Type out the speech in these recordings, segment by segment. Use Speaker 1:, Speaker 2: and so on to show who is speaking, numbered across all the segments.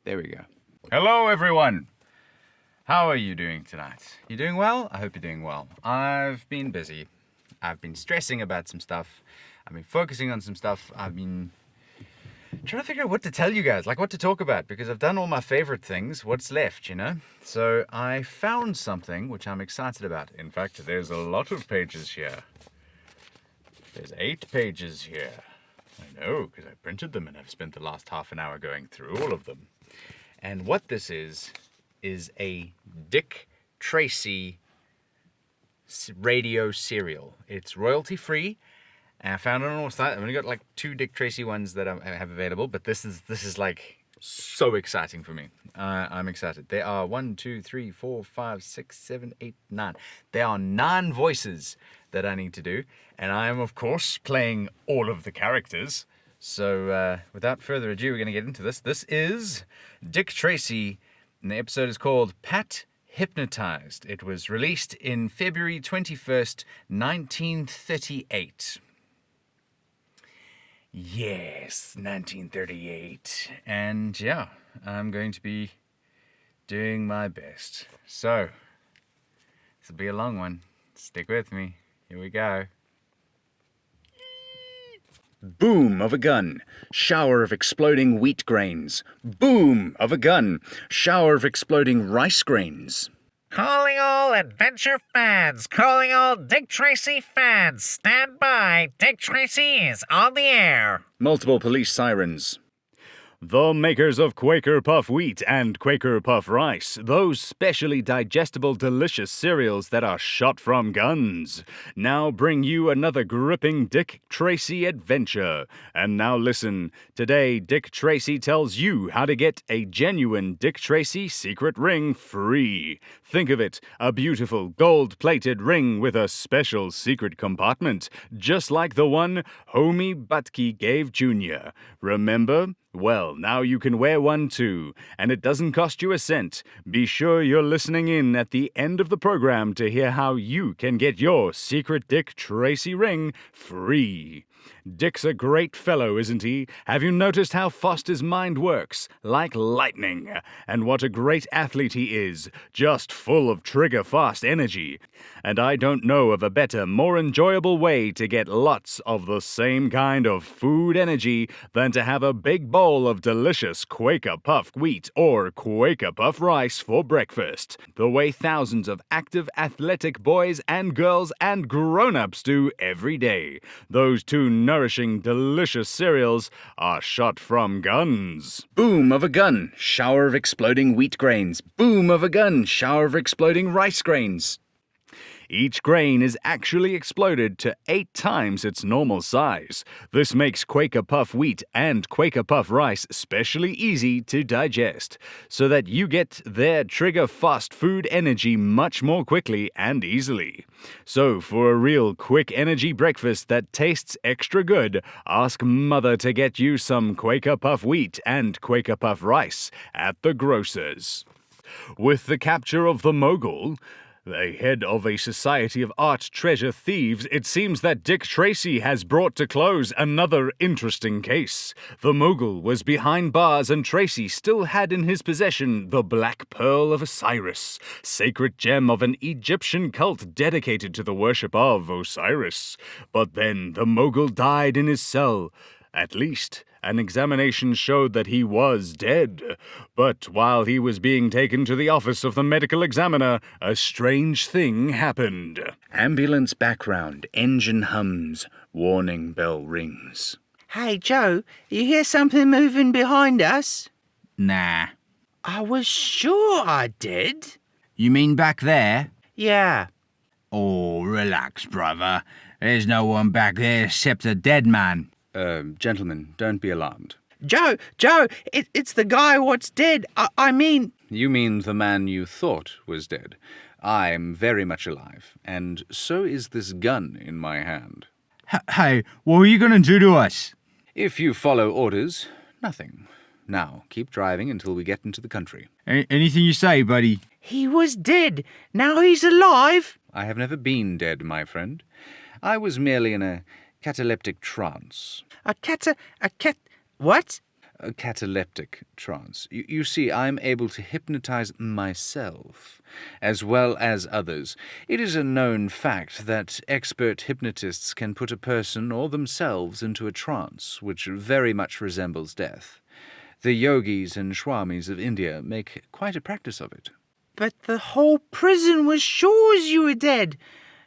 Speaker 1: There we go. Hello, everyone. How are you doing tonight? You doing well? I hope you're doing well. I've been busy. I've been stressing about some stuff. I've been focusing on some stuff. I've been trying to figure out what to tell you guys, like what to talk about, because I've done all my favorite things. What's left, you know? So I found something which I'm excited about. In fact, there's a lot of pages here. There's 8 pages here. I know, because I printed them and I've spent the last half an hour going through all of them. And what this is a Dick Tracy radio serial. It's royalty free. And I found it on our site. I've only got like 2 Dick Tracy ones that I have available, but this is like so exciting for me. I'm excited. There are 1, 2, 3, 4, 5, 6, 7, 8, 9. There are 9 voices that I need to do, and I am of course playing all of the characters. So without further ado, we're going to get into this. This is Dick Tracy, and the episode is called Pat Hypnotized. It was released in February 21st, 1938. Yes, 1938. And yeah, I'm going to be doing my best. So, this will be a long one. Stick with me. Here we go. Boom of a gun. Shower of exploding wheat grains. Boom of a gun. Shower of exploding rice grains.
Speaker 2: Calling all adventure fans, calling all Dick Tracy fans, stand by, Dick Tracy is on the air.
Speaker 1: Multiple police sirens. The makers of Quaker Puff Wheat and Quaker Puff Rice, those specially digestible delicious cereals that are shot from guns, now bring you another gripping Dick Tracy adventure. And now listen, today Dick Tracy tells you how to get a genuine Dick Tracy secret ring free. Think of it, a beautiful gold-plated ring with a special secret compartment, just like the one Homie Butke gave Jr. Remember? Well, now you can wear one too, and it doesn't cost you a cent. Be sure you're listening in at the end of the program to hear how you can get your secret Dick Tracy ring free. Dick's a great fellow, isn't he? Have you noticed how fast his mind works? Like lightning. And what a great athlete he is, just full of trigger-fast energy. And I don't know of a better, more enjoyable way to get lots of the same kind of food energy than to have a big bowl of delicious Quaker Puff Wheat or Quaker Puff Rice for breakfast, the way thousands of active, athletic boys and girls and grown-ups do every day. Those 2 nourishing, delicious cereals are shot from guns. Boom of a gun, shower of exploding wheat grains. Boom of a gun, shower of exploding rice grains. Each grain is actually exploded to 8 times its normal size. This makes Quaker Puff Wheat and Quaker Puff Rice specially easy to digest, so that you get their trigger-fast food energy much more quickly and easily. So, for a real quick energy breakfast that tastes extra good, ask Mother to get you some Quaker Puff Wheat and Quaker Puff Rice at the grocer's. With the capture of the mogul, the head of a society of art treasure thieves, it seems that Dick Tracy has brought to close another interesting case. The mogul was behind bars and Tracy still had in his possession the Black Pearl of Osiris, sacred gem of an Egyptian cult dedicated to the worship of Osiris. But then the mogul died in his cell. At least, an examination showed that he was dead. But while he was being taken to the office of the medical examiner, a strange thing happened. Ambulance background, engine hums, warning bell rings.
Speaker 3: Hey, Joe, you hear something moving behind us?
Speaker 4: Nah.
Speaker 3: I was sure I did.
Speaker 4: You mean back there?
Speaker 3: Yeah.
Speaker 4: Oh, relax, brother. There's no one back there except a dead man.
Speaker 1: Gentlemen, don't be alarmed.
Speaker 3: Joe, it's the guy what's dead. I mean...
Speaker 1: You mean the man you thought was dead. I'm very much alive, and so is this gun in my hand.
Speaker 4: Hey, what are you going to do to us?
Speaker 1: If you follow orders, nothing. Now, keep driving until we get into the country.
Speaker 4: Anything you say, buddy.
Speaker 3: He was dead. Now he's alive.
Speaker 1: I have never been dead, my friend. I was merely in a cataleptic trance.
Speaker 3: What?
Speaker 5: A cataleptic trance. You see, I'm able to hypnotize myself, as well as others. It is a known fact that expert hypnotists can put a person or themselves into a trance, which very much resembles death. The yogis and swamis of India make quite a practice of it.
Speaker 3: But the whole prison was sure as you were dead.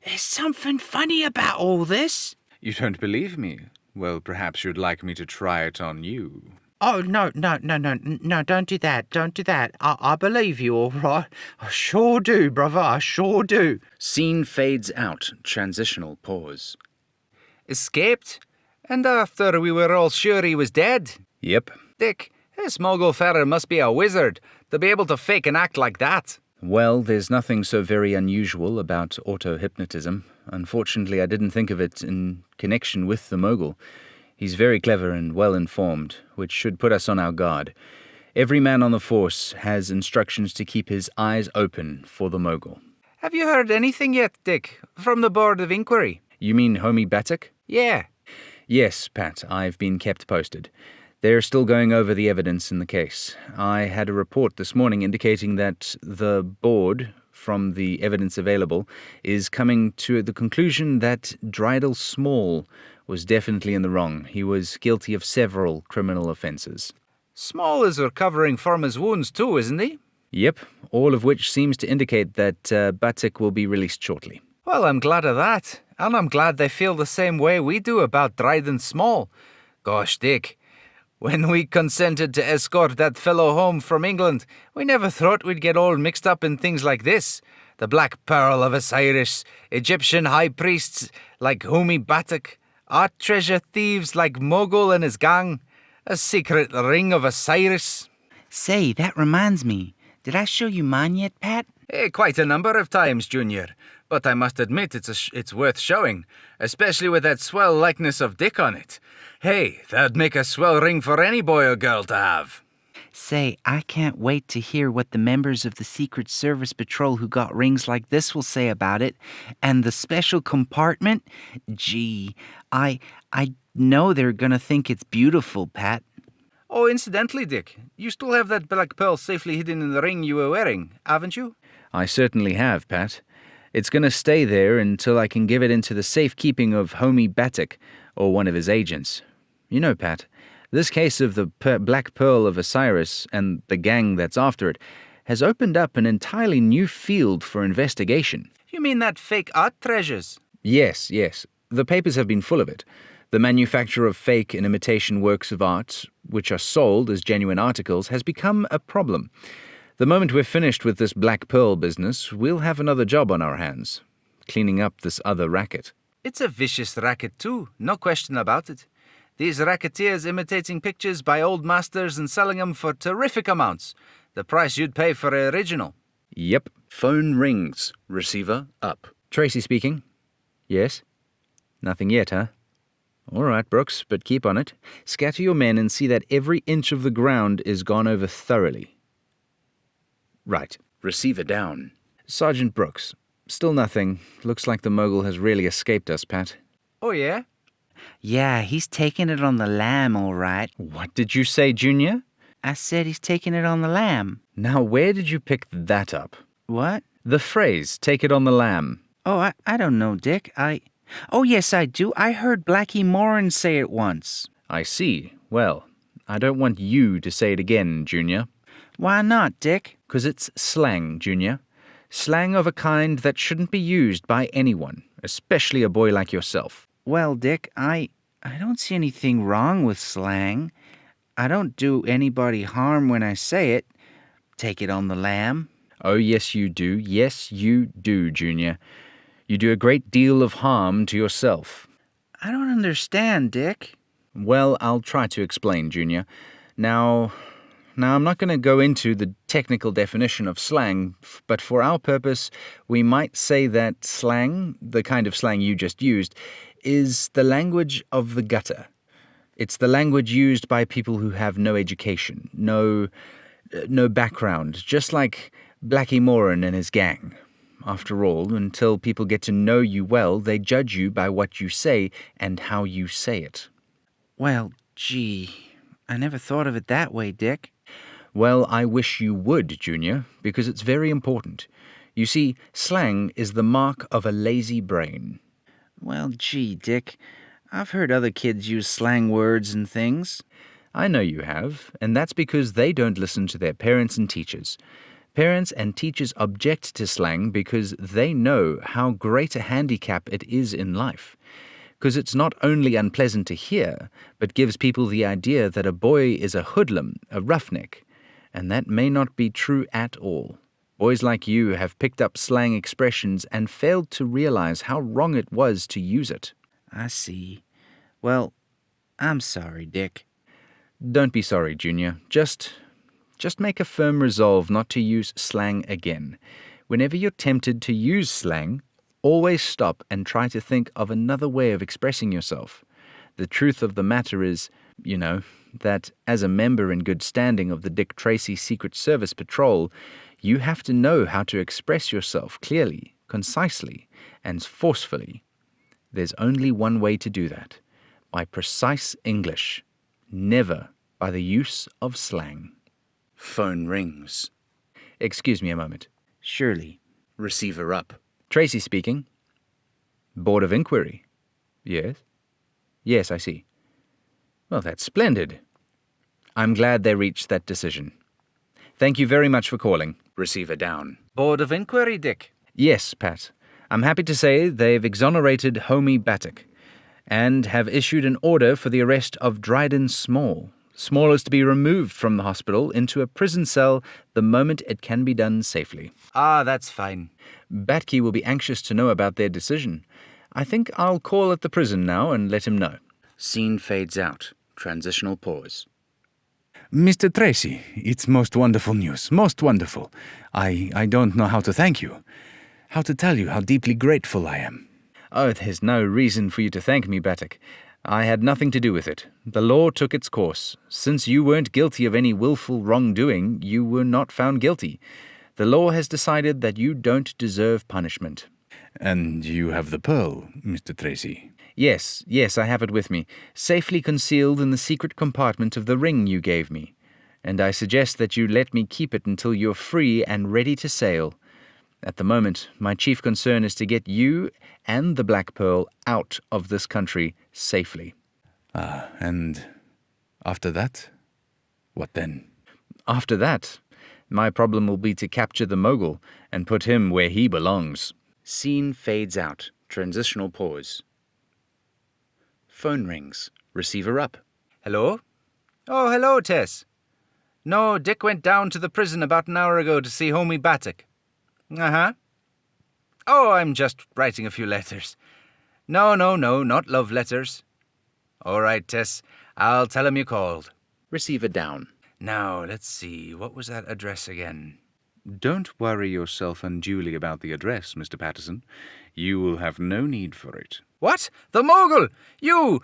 Speaker 3: There's something funny about all this.
Speaker 5: You don't believe me? Well, perhaps you'd like me to try it on you.
Speaker 3: Oh, no, don't do that, don't do that. I believe you, all right. I sure do, brother, I sure do.
Speaker 1: Scene fades out. Transitional pause.
Speaker 4: Escaped? And after we were all sure he was dead?
Speaker 1: Yep.
Speaker 4: Dick, this mogul fella must be a wizard to be able to fake an act like that.
Speaker 1: Well, there's nothing so very unusual about auto-hypnotism. Unfortunately, I didn't think of it in connection with the mogul. He's very clever and well-informed, which should put us on our guard. Every man on the force has instructions to keep his eyes open for the mogul.
Speaker 4: Have you heard anything yet, Dick, from the Board of Inquiry?
Speaker 1: You mean Homie Batik?
Speaker 4: Yeah.
Speaker 1: Yes, Pat, I've been kept posted. They're still going over the evidence in the case. I had a report this morning indicating that the board, from the evidence available, is coming to the conclusion that Drydle Small was definitely in the wrong. He was guilty of several criminal offences.
Speaker 4: Small is recovering from his wounds too, isn't he?
Speaker 1: Yep, all of which seems to indicate that Batik will be released shortly.
Speaker 4: Well, I'm glad of that. And I'm glad they feel the same way we do about Dryden Small. Gosh, Dick, when we consented to escort that fellow home from England, we never thought we'd get all mixed up in things like this. The Black Pearl of Osiris, Egyptian high priests like Homie Batik, art treasure thieves like Mogul and his gang, a secret ring of Osiris.
Speaker 3: Say, that reminds me. Did I show you mine yet, Pat?
Speaker 4: Quite a number of times, Junior. But I must admit it's worth showing, especially with that swell likeness of Dick on it. Hey, that'd make a swell ring for any boy or girl to have.
Speaker 3: Say, I can't wait to hear what the members of the Secret Service Patrol who got rings like this will say about it. And the special compartment? Gee, I know they're gonna think it's beautiful, Pat.
Speaker 4: Oh, incidentally, Dick, you still have that black pearl safely hidden in the ring you were wearing, haven't you?
Speaker 1: I certainly have, Pat. It's going to stay there until I can give it into the safekeeping of Homie Batik or one of his agents. You know, Pat, this case of the Black Pearl of Osiris and the gang that's after it has opened up an entirely new field for investigation.
Speaker 4: You mean that fake art treasures?
Speaker 1: Yes. The papers have been full of it. The manufacture of fake and imitation works of art, which are sold as genuine articles, has become a problem. The moment we're finished with this Black Pearl business, we'll have another job on our hands, cleaning up this other racket.
Speaker 4: It's a vicious racket too, no question about it. These racketeers imitating pictures by old masters and selling them for terrific amounts. The price you'd pay for an original.
Speaker 1: Yep. Phone rings. Receiver up. Tracy speaking. Yes? Nothing yet, huh? All right, Brooks, but keep on it. Scatter your men and see that every inch of the ground is gone over thoroughly. Right. Receiver down. Sergeant Brooks. Still nothing. Looks like the mogul has really escaped us, Pat.
Speaker 4: Oh, yeah?
Speaker 3: Yeah, he's taking it on the lam, all right.
Speaker 1: What did you say, Junior?
Speaker 3: I said he's taking it on the lam.
Speaker 1: Now, where did you pick that up?
Speaker 3: What?
Speaker 1: The phrase, take it on the lam.
Speaker 3: Oh, I don't know, Dick. Oh, yes, I do. I heard Blackie Moran say it once.
Speaker 1: I see. Well, I don't want you to say it again, Junior.
Speaker 3: Why not, Dick?
Speaker 1: 'Cause it's slang, Junior. Slang of a kind that shouldn't be used by anyone, especially a boy like yourself.
Speaker 3: Well, Dick, I don't see anything wrong with slang. I don't do anybody harm when I say it. Take it on the lam.
Speaker 1: Oh, yes, you do. Yes, you do, Junior. You do a great deal of harm to yourself.
Speaker 3: I don't understand, Dick.
Speaker 1: Well, I'll try to explain, Junior. Now, I'm not going to go into the technical definition of slang, but for our purpose, we might say that slang, the kind of slang you just used, is the language of the gutter. It's the language used by people who have no education, no background, just like Blackie Moran and his gang. After all, until people get to know you well, they judge you by what you say and how you say it.
Speaker 3: Well, gee, I never thought of it that way, Dick.
Speaker 4: Well, I wish you would, Junior, because it's very important. You see, slang is the mark of a lazy brain.
Speaker 3: Well, gee, Dick, I've heard other kids use slang words and things.
Speaker 4: I know you have, and that's because they don't listen to their parents and teachers. Parents and teachers object to slang because they know how great a handicap it is in life. Because it's not only unpleasant to hear, but gives people the idea that a boy is a hoodlum, a roughneck. And that may not be true at all. Boys like you have picked up slang expressions and failed to realize how wrong it was to use it.
Speaker 3: I see. Well, I'm sorry, Dick.
Speaker 4: Don't be sorry, Junior. Just make a firm resolve not to use slang again. Whenever you're tempted to use slang, always stop and try to think of another way of expressing yourself. The truth of the matter is, that as a member in good standing of the Dick Tracy Secret Service Patrol, you have to know how to express yourself clearly, concisely, and forcefully. There's only one way to do that, by precise English, never by the use of slang.
Speaker 3: Phone rings.
Speaker 4: Excuse me a moment.
Speaker 3: Surely.
Speaker 4: Receiver up. Tracy speaking. Board of Inquiry. Yes? Yes, I see. Well, that's splendid. I'm glad they reached that decision. Thank you very much for calling. Receiver down.
Speaker 5: Board of Inquiry, Dick.
Speaker 4: Yes, Pat. I'm happy to say they've exonerated Homie Battock and have issued an order for the arrest of Dryden Small. Small is to be removed from the hospital into a prison cell the moment it can be done safely.
Speaker 5: Ah, that's fine.
Speaker 4: Batke will be anxious to know about their decision. I think I'll call at the prison now and let him know.
Speaker 3: Scene fades out. Transitional pause.
Speaker 6: Mr. Tracy, it's most wonderful news, most wonderful. I don't know how to thank you, how to tell you how deeply grateful I am.
Speaker 4: Oh, there's no reason for you to thank me, Battock. I had nothing to do with it. The law took its course. Since you weren't guilty of any willful wrongdoing, you were not found guilty. The law has decided that you don't deserve punishment.
Speaker 6: And you have the pearl, Mr. Tracy.
Speaker 4: Yes, I have it with me, safely concealed in the secret compartment of the ring you gave me. And I suggest that you let me keep it until you're free and ready to sail. At the moment, my chief concern is to get you and the Black Pearl out of this country safely.
Speaker 6: And after that? What then?
Speaker 4: After that, my problem will be to capture the mogul and put him where he belongs.
Speaker 3: Scene fades out. Transitional pause. Phone rings. Receiver up.
Speaker 5: Hello? Oh, hello, Tess. No, Dick went down to the prison about an hour ago to see Homie Battock. Uh-huh. Oh, I'm just writing a few letters. No, not love letters. All right, Tess, I'll tell him you called.
Speaker 3: Receiver down.
Speaker 5: Now, let's see, what was that address again? Don't worry yourself unduly about the address, Mr. Patterson. You will have no need for it.
Speaker 4: What? The mogul! You!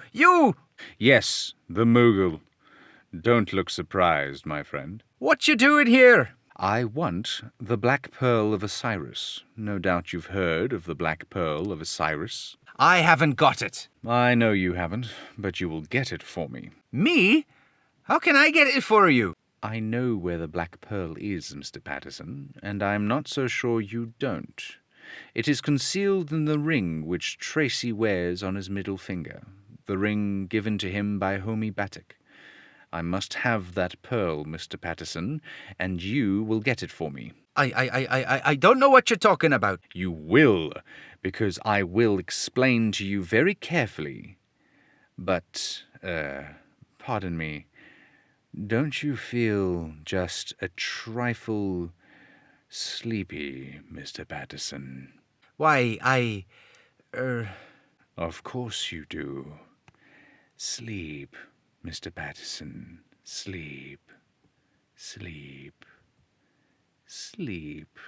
Speaker 5: Yes, the mogul. Don't look surprised, my friend.
Speaker 4: What you doing here?
Speaker 5: I want the Black Pearl of Osiris. No doubt you've heard of the Black Pearl of Osiris.
Speaker 4: I haven't got it.
Speaker 5: I know you haven't, but you will get it for me.
Speaker 4: Me? How can I get it for you?
Speaker 5: I know where the Black Pearl is, Mr. Patterson, and I'm not so sure you don't. It is concealed in the ring which Tracy wears on his middle finger, the ring given to him by Homie Battock. I must have that pearl, Mr. Patterson, and you will get it for me.
Speaker 4: I don't know what you're talking about.
Speaker 5: You will, because I will explain to you very carefully. But, pardon me, don't you feel just a trifle sleepy, Mr. Patterson?
Speaker 4: Why,
Speaker 5: Of course you do. Sleep, Mr. Patterson. Sleep. Sleep. Sleep.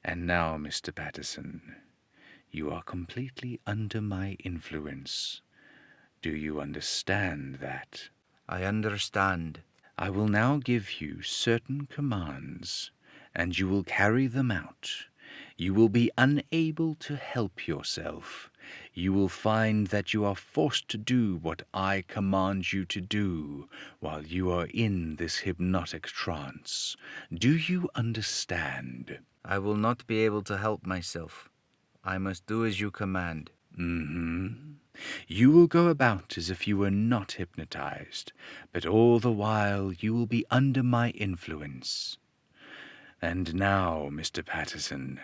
Speaker 5: And now, Mr. Patterson, you are completely under my influence. Do you understand that?
Speaker 4: I understand.
Speaker 5: I will now give you certain commands, and you will carry them out. You will be unable to help yourself. you will find that you are forced to do what I command you to do while you are in this hypnotic trance. Do you understand?
Speaker 4: I will not be able to help myself. I must do as you command.
Speaker 5: You will go about as if you were not hypnotized, but all the while you will be under my influence. And now, Mr. Patterson,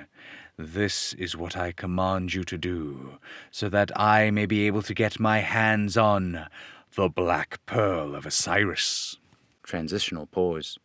Speaker 5: this is what I command you to do, so that I may be able to get my hands on the Black Pearl of Osiris.
Speaker 3: Transitional pause.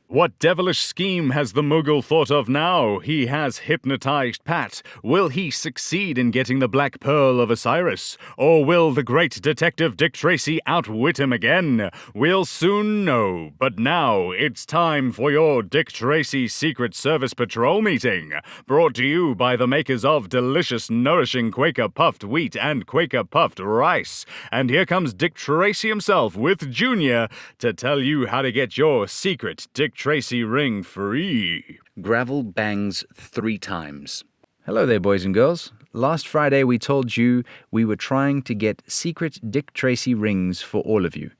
Speaker 1: What devilish scheme has the Mughal thought of now? He has hypnotized Pat. Will he succeed in getting the Black Pearl of Osiris? Or will the great detective Dick Tracy outwit him again? We'll soon know. But now it's time for your Dick Tracy Secret Service Patrol meeting. Brought to you by the makers of delicious, nourishing Quaker puffed wheat and Quaker puffed rice. And here comes Dick Tracy himself with Junior to tell you how to get your secret Dick Tracy ring free.
Speaker 3: Gravel bangs 3 times.
Speaker 4: Hello there, boys and girls. Last Friday we told you we were trying to get secret Dick Tracy rings for all of you,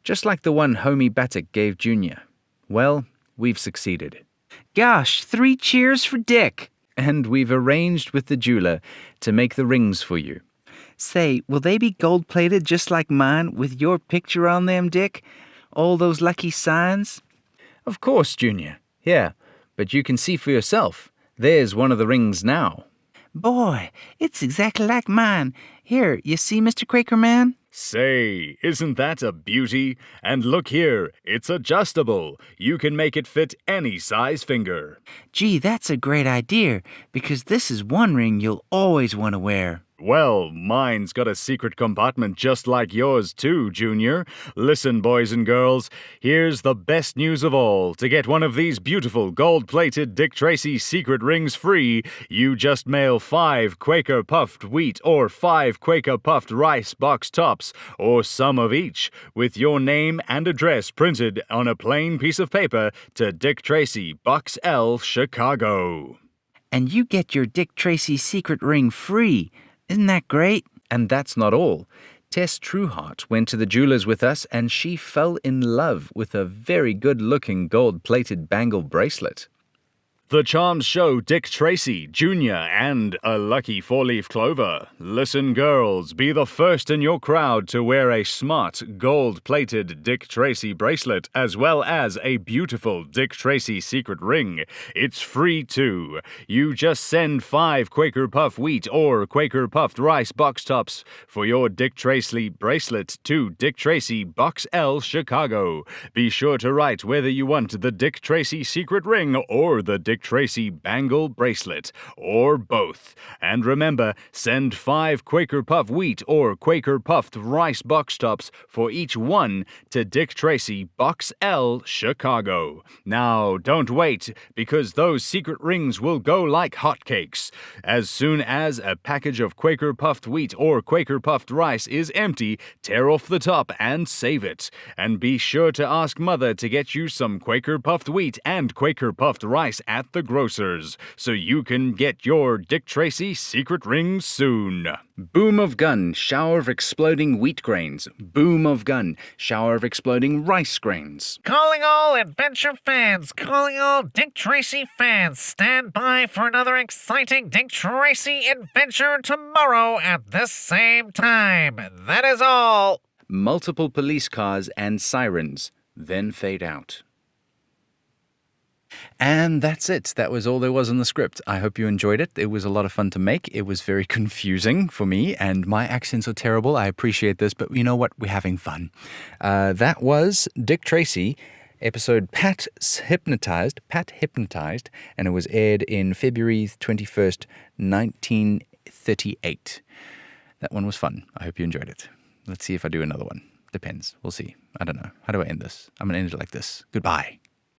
Speaker 4: just like the one Homie Batik gave Junior. Well, we've succeeded.
Speaker 3: Gosh, 3 cheers for Dick.
Speaker 4: And we've arranged with the jeweler to make the rings for you.
Speaker 3: Say, will they be gold-plated just like mine with your picture on them, Dick? All those lucky signs?
Speaker 4: Of course, Junior. Yeah, but you can see for yourself. There's one of the rings now.
Speaker 3: Boy, it's exactly like mine. Here, you see, Mr. Quaker Man?
Speaker 1: Say, isn't that a beauty? And look here, it's adjustable. You can make it fit any size finger.
Speaker 3: Gee, that's a great idea, because this is one ring you'll always want to wear.
Speaker 1: Well, mine's got a secret compartment just like yours too, Junior. Listen, boys and girls, here's the best news of all. To get one of these beautiful gold-plated Dick Tracy secret rings free, you just mail 5 Quaker puffed wheat or 5 Quaker puffed rice box tops, or some of each, with your name and address printed on a plain piece of paper to Dick Tracy, Box L, Chicago.
Speaker 3: And you get your Dick Tracy secret ring free. Isn't that great?
Speaker 4: And that's not all. Tess Trueheart went to the jeweler's with us and she fell in love with a very good-looking gold-plated bangle bracelet.
Speaker 1: The charms show Dick Tracy, Jr., and a lucky 4-leaf clover. Listen, girls, be the first in your crowd to wear a smart, gold-plated Dick Tracy bracelet, as well as a beautiful Dick Tracy secret ring. It's free, too. You just send 5 Quaker Puff Wheat or Quaker Puffed Rice box tops for your Dick Tracy bracelet to Dick Tracy, Box L, Chicago. Be sure to write whether you want the Dick Tracy secret ring or the Dick Tracy bangle bracelet, or both. And remember, send 5 Quaker Puff Wheat or Quaker Puffed Rice box tops for each one to Dick Tracy, Box L, Chicago. Now, don't wait, because those secret rings will go like hotcakes. As soon as a package of Quaker Puffed Wheat or Quaker Puffed Rice is empty, tear off the top and save it. And be sure to ask Mother to get you some Quaker Puffed Wheat and Quaker Puffed Rice at the grocer's, so you can get your Dick Tracy secret ring soon.
Speaker 4: Boom of gun, shower of exploding wheat grains. Boom of gun, shower of exploding rice grains.
Speaker 2: Calling all adventure fans, calling all Dick Tracy fans. Stand by for another exciting Dick Tracy adventure tomorrow at this same time. That is all.
Speaker 4: Multiple police cars and sirens, then fade out. And that's it. That was all there was in the script. I hope you enjoyed it. It was a lot of fun to make. It was very confusing for me, and my accents are terrible. I appreciate this, but you know what? We're having fun. That was Dick Tracy, episode Pat Hypnotized, and it was aired in February 21st, 1938. That one was fun. I hope you enjoyed it. Let's see if I do another one. Depends. We'll see. I don't know. How do I end this? I'm going to end it like this. Goodbye.